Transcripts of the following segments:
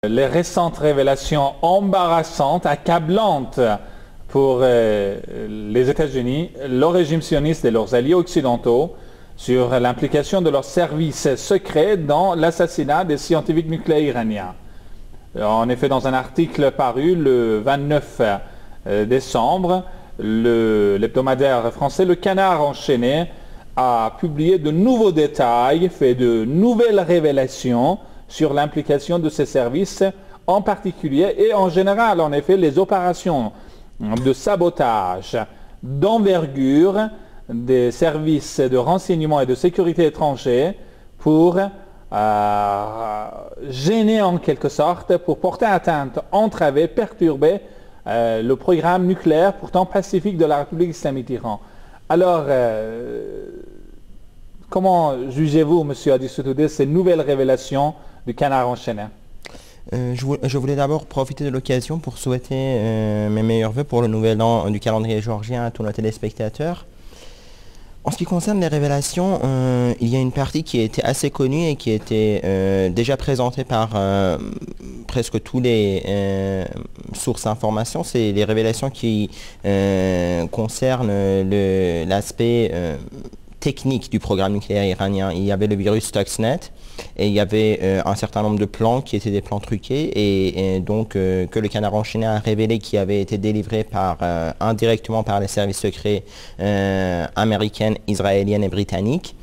Les récentes révélations embarrassantes, accablantes pour les États-Unis, le régime sioniste et leurs alliés occidentaux sur l'implication de leurs services secrets dans l'assassinat des scientifiques nucléaires iraniens. En effet, dans un article paru le 29 décembre, l'hebdomadaire français Le Canard enchaîné a publié de nouveaux détails, fait de nouvelles révélations sur l'implication de ces services en particulier et en général, en effet, les opérations de sabotage d'envergure des services de renseignement et de sécurité étrangers pour gêner en quelque sorte, pour porter atteinte, entraver, perturber le programme nucléaire pourtant pacifique de la République islamique d'Iran. Alors, comment jugez-vous, M. Adissoutoudeh, ces nouvelles révélations du Canard enchaîné? Je voulais d'abord profiter de l'occasion pour souhaiter mes meilleurs vœux pour le nouvel an du calendrier géorgien à tous nos téléspectateurs. En ce qui concerne les révélations, il y a une partie qui était assez connue et qui était déjà présentée par presque tous les sources d'informations. C'est les révélations qui concernent l'aspect technique du programme nucléaire iranien. Il y avait le virus Stuxnet et il y avait un certain nombre de plans qui étaient des plans truqués et donc que le Canard enchaîné a révélé qui avaient été délivrés indirectement par les services secrets américains, israéliens et britanniques.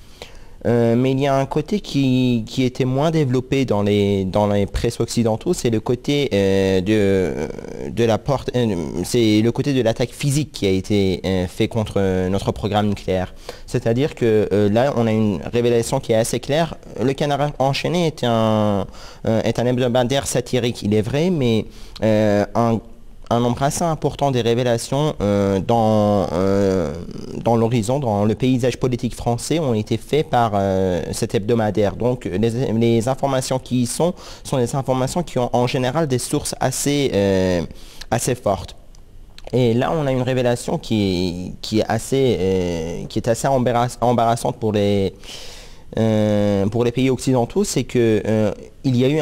Mais il y a un côté qui était moins développé dans les presses occidentaux, c'est le côté c'est le côté de l'attaque physique qui a été fait contre notre programme nucléaire. C'est-à-dire que là, on a une révélation qui est assez claire. Le Canard enchaîné est un hebdomadaire satirique, il est vrai, mais un nombre assez important des révélations dans l'horizon, dans le paysage politique français ont été faits par cet hebdomadaire. Donc les informations qui y sont des informations qui ont en général des sources assez fortes. Et là, on a une révélation qui est assez embarrassante pour les pays occidentaux, c'est que il y a eu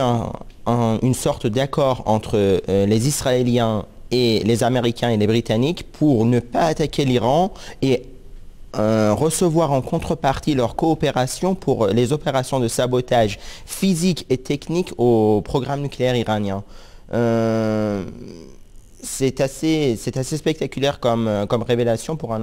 une sorte d'accord entre les Israéliens et les Américains et les Britanniques pour ne pas attaquer l'Iran et recevoir en contrepartie leur coopération pour les opérations de sabotage physique et technique au programme nucléaire iranien. C'est assez spectaculaire comme révélation pour un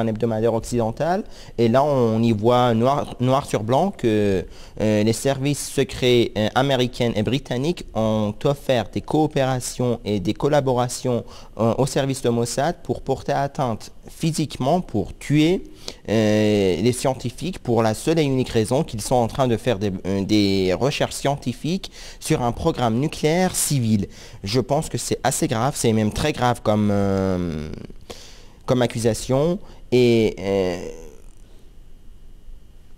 hebdomadaire occidental. Et là, on y voit noir sur blanc que les services secrets américains et britanniques ont offert des coopérations et des collaborations au service de Mossad pour porter atteinte physiquement, pour tuer les scientifiques pour la seule et unique raison qu'ils sont en train de faire des recherches scientifiques sur un programme nucléaire civil. Je pense que c'est assez grave, c'est même très grave comme accusation et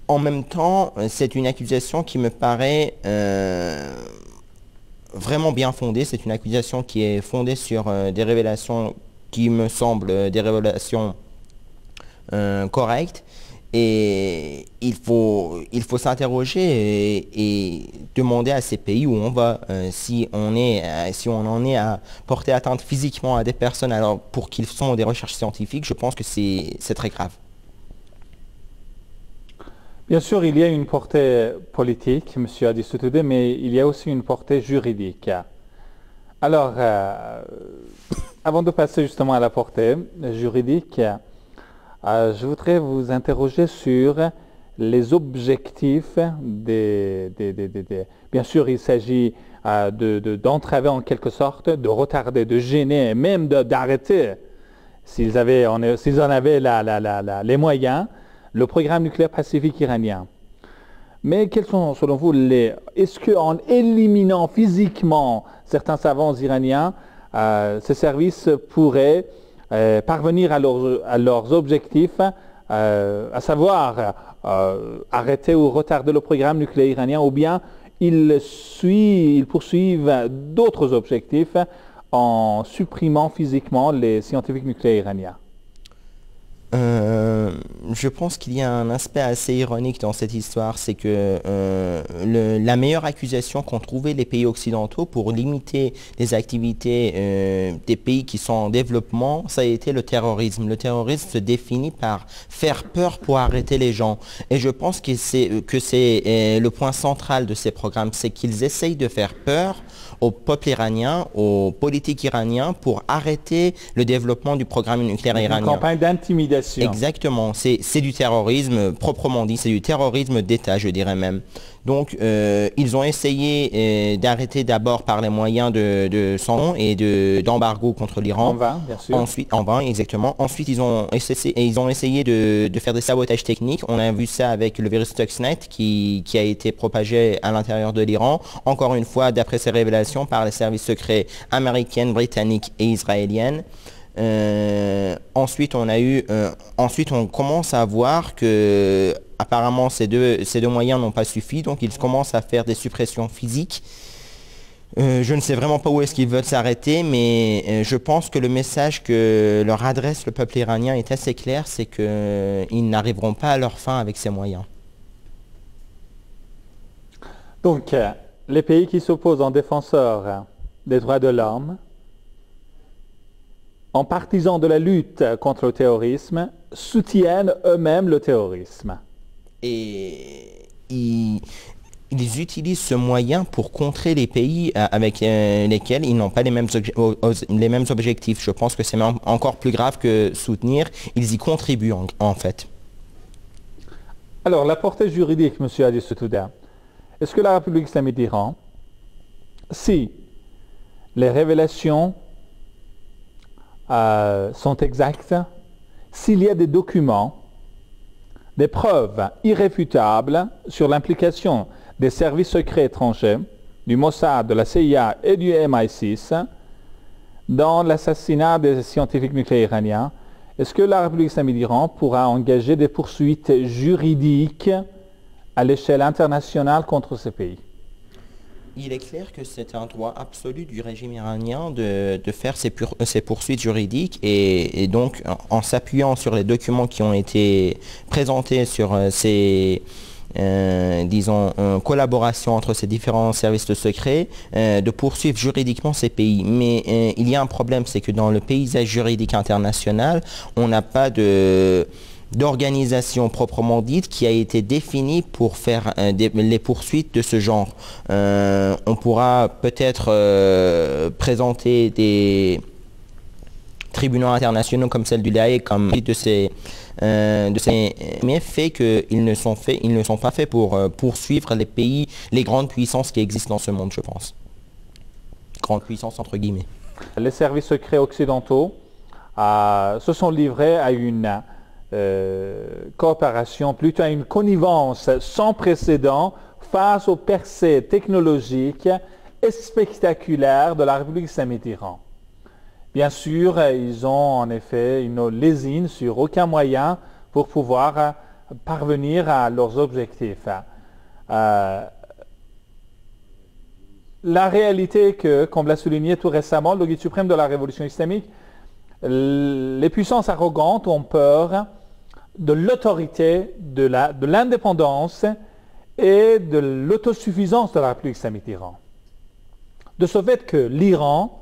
en même temps, c'est une accusation qui me paraît vraiment bien fondée. C'est une accusation qui est fondée sur des révélations qui me semblent des révélations correctes. Et il faut s'interroger et demander à ces pays où on va si on en est à porter atteinte physiquement à des personnes alors pour qu'ils font des recherches scientifiques. Je pense que c'est très grave. Bien sûr, il y a une portée politique, M. Adissoutoudeh, mais il y a aussi une portée juridique. Alors, avant de passer justement à la portée juridique, je voudrais vous interroger sur les objectifs Bien sûr, il s'agit d'entraver en quelque sorte, de retarder, de gêner, même d'arrêter, s'ils en avaient les moyens, le programme nucléaire pacifique iranien. Mais quels sont, selon vous, est-ce qu'en éliminant physiquement certains savants iraniens, ces services pourraient parvenir à leurs objectifs, à savoir arrêter ou retarder le programme nucléaire iranien, ou bien ils poursuivent d'autres objectifs en supprimant physiquement les scientifiques nucléaires iraniens? Je pense qu'il y a un aspect assez ironique dans cette histoire, c'est que la meilleure accusation qu'ont trouvé les pays occidentaux pour limiter les activités des pays qui sont en développement, ça a été le terrorisme. Le terrorisme se définit par faire peur pour arrêter les gens. Et je pense que c'est le point central de ces programmes, c'est qu'ils essayent de faire peur au peuple iranien, aux politiques iraniens pour arrêter le développement du programme nucléaire iranien. Une campagne d'intimidation. Exactement, c'est du terrorisme proprement dit, c'est du terrorisme d'État, je dirais même. Donc, ils ont essayé d'arrêter d'abord par les moyens de sanctions et d'embargo contre l'Iran. En vain, bien sûr. Ensuite, en vain, exactement. Ensuite, ils ont essayé de faire des sabotages techniques. On a vu ça avec le virus Stuxnet qui a été propagé à l'intérieur de l'Iran. Encore une fois, d'après ces révélations, par les services secrets américains, britanniques et israéliennes. Ensuite, on commence à voir que apparemment ces deux moyens n'ont pas suffi, donc ils commencent à faire des suppressions physiques. Je ne sais vraiment pas où est-ce qu'ils veulent s'arrêter, mais je pense que le message que leur adresse le peuple iranien est assez clair, c'est qu'ils n'arriveront pas à leur fin avec ces moyens. Donc, les pays qui s'opposent en défenseurs des droits de l'homme, en partisans de la lutte contre le terrorisme, soutiennent eux-mêmes le terrorisme. Et ils utilisent ce moyen pour contrer les pays avec lesquels ils n'ont pas les mêmes objectifs. Je pense que c'est même encore plus grave que soutenir. Ils y contribuent en fait. Alors, la portée juridique, M. Adi Soutouda, est-ce que la République islamique d'Iran, si les révélations sont exactes, s'il y a des documents, des preuves irréfutables sur l'implication des services secrets étrangers, du Mossad, de la CIA et du MI6 dans l'assassinat des scientifiques nucléaires iraniens, est-ce que la République islamique d'Iran pourra engager des poursuites juridiques à l'échelle internationale contre ces pays? Il est clair que c'est un droit absolu du régime iranien de faire ces poursuites juridiques et donc en s'appuyant sur les documents qui ont été présentés sur ces collaborations entre ces différents services de secret, de poursuivre juridiquement ces pays. Mais il y a un problème, c'est que dans le paysage juridique international, on n'a pas d'organisation proprement dite qui a été définie pour faire les poursuites de ce genre. On pourra peut-être présenter des tribunaux internationaux comme celle du Haye comme mais fait qu'ils ne sont pas faits pour poursuivre les pays, les grandes puissances qui existent dans ce monde, je pense. Grandes puissances entre guillemets. Les services secrets occidentaux se sont livrés à une coopération, plutôt à une connivence sans précédent face aux percées technologiques et spectaculaires de la République islamique d'Iran. Bien sûr, ils ont en effet une lésine sur aucun moyen pour pouvoir parvenir à leurs objectifs. La réalité est que, comme l'a souligné tout récemment le guide suprême de la révolution islamique, les puissances arrogantes ont peur de l'autorité, de l'indépendance et de l'autosuffisance de la République islamique d'Iran. De ce fait que l'Iran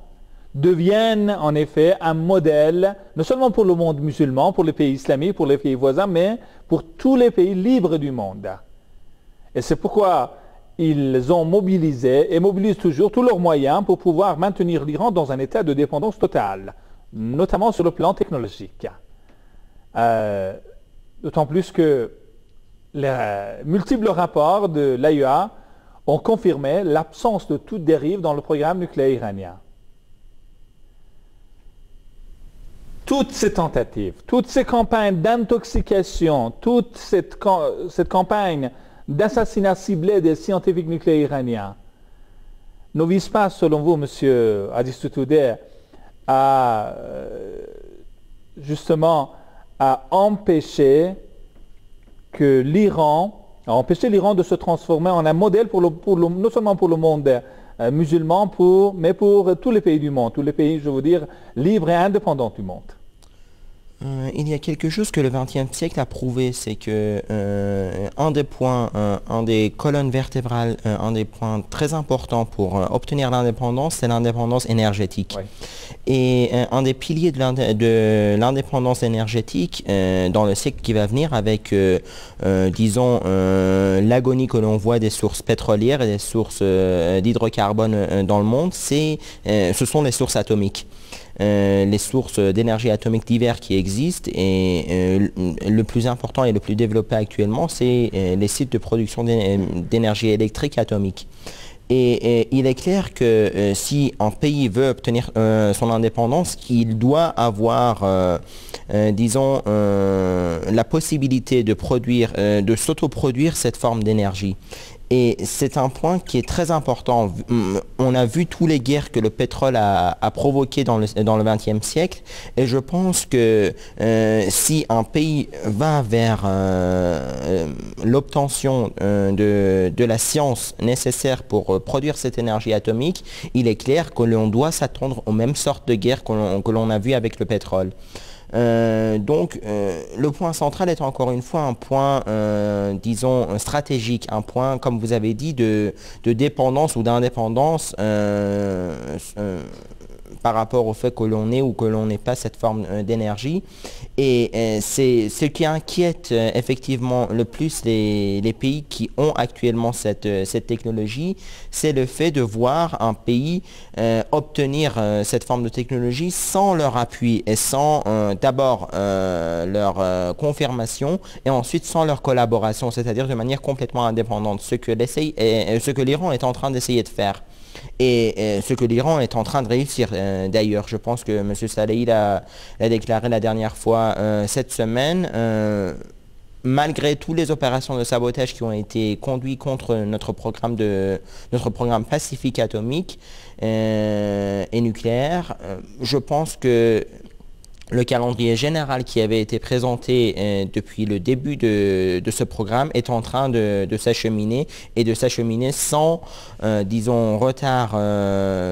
devienne en effet un modèle, non seulement pour le monde musulman, pour les pays islamiques, pour les pays voisins, mais pour tous les pays libres du monde. Et c'est pourquoi ils ont mobilisé et mobilisent toujours tous leurs moyens pour pouvoir maintenir l'Iran dans un état de dépendance totale, notamment sur le plan technologique. D'autant plus que les multiples rapports de l'AIEA ont confirmé l'absence de toute dérive dans le programme nucléaire iranien. Toutes ces tentatives, toutes ces campagnes d'intoxication, toute cette campagne d'assassinat ciblé des scientifiques nucléaires iraniens ne visent pas, selon vous, M. Adi Soutouda, justement à empêcher l'Iran de se transformer en un modèle non seulement pour le monde musulman, mais pour tous les pays du monde, tous les pays, je veux dire, libres et indépendants du monde. Il y a quelque chose que le XXe siècle a prouvé, c'est que un des points, un des colonnes vertébrales, un des points très importants pour obtenir l'indépendance, c'est l'indépendance énergétique. Oui. Et un des piliers de l'indépendance énergétique dans le siècle qui va venir avec, disons, l'agonie que l'on voit des sources pétrolières et des sources d'hydrocarbone dans le monde, ce sont les sources atomiques. Les sources d'énergie atomique diverses qui existent et le plus important et le plus développé actuellement, c'est les sites de production d'énergie électrique atomique. Et il est clair que si un pays veut obtenir son indépendance, il doit avoir, disons, la possibilité de produire, de s'autoproduire cette forme d'énergie. Et c'est un point qui est très important. On a vu toutes les guerres que le pétrole a provoquées dans le XXe siècle. Et je pense que si un pays va vers l'obtention de la science nécessaire pour produire cette énergie atomique, il est clair que l'on doit s'attendre aux mêmes sortes de guerres que l'on a vues avec le pétrole. Donc, le point central est encore une fois un point, disons, stratégique, un point, comme vous avez dit, de dépendance ou d'indépendance par rapport au fait que l'on ait ou que l'on n'ait pas cette forme d'énergie. Et c'est ce qui inquiète effectivement le plus les pays qui ont actuellement cette technologie, c'est le fait de voir un pays obtenir cette forme de technologie sans leur appui et sans d'abord leur confirmation et ensuite sans leur collaboration, c'est-à-dire de manière complètement indépendante, ce que l'Iran est en train d'essayer de faire. Et ce que l'Iran est en train de réussir. D'ailleurs, je pense que M. Salehi l'a déclaré la dernière fois cette semaine. Malgré toutes les opérations de sabotage qui ont été conduites contre notre programme pacifique atomique et nucléaire, je pense que le calendrier général qui avait été présenté depuis le début de ce programme est en train de s'acheminer et de s'acheminer sans, disons, retard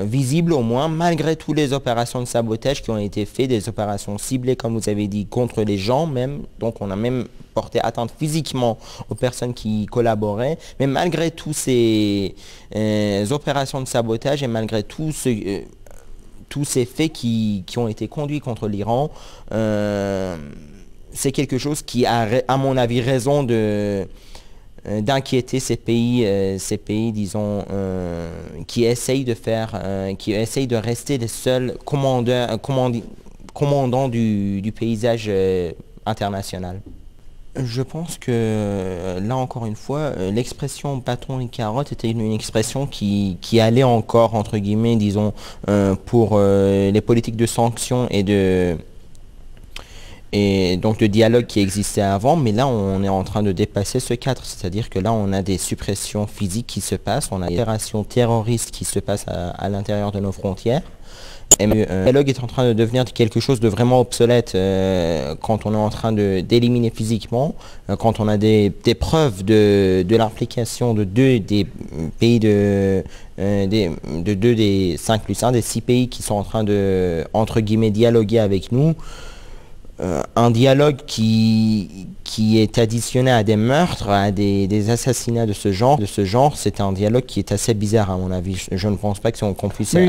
visible au moins, malgré toutes les opérations de sabotage qui ont été faites, des opérations ciblées, comme vous avez dit, contre les gens même. Donc on a même porté atteinte physiquement aux personnes qui collaboraient. Mais malgré toutes ces opérations de sabotage et malgré tous ces faits qui ont été conduits contre l'Iran, c'est quelque chose qui a, à mon avis, raison d'inquiéter ces pays, disons, qui essayent de rester les seuls commandants du paysage international. Je pense que, là encore une fois, l'expression bâton et carotte était une expression qui allait encore, entre guillemets, disons, pour les politiques de sanctions et donc de dialogue qui existait avant, mais là on est en train de dépasser ce cadre, c'est-à-dire que là on a des suppressions physiques qui se passent, on a des opérations terroristes qui se passent à l'intérieur de nos frontières. Et le dialogue est en train de devenir quelque chose de vraiment obsolète quand on est en train d'éliminer physiquement, quand on a des preuves de l'implication de deux des pays de 2 des 5 plus 1, des 6 pays qui sont en train de, entre guillemets, dialoguer avec nous. Un dialogue qui est additionné à des meurtres, à des assassinats de ce genre, c'est un dialogue qui est assez bizarre à mon avis. Je ne pense pas qu'on puisse... Oui,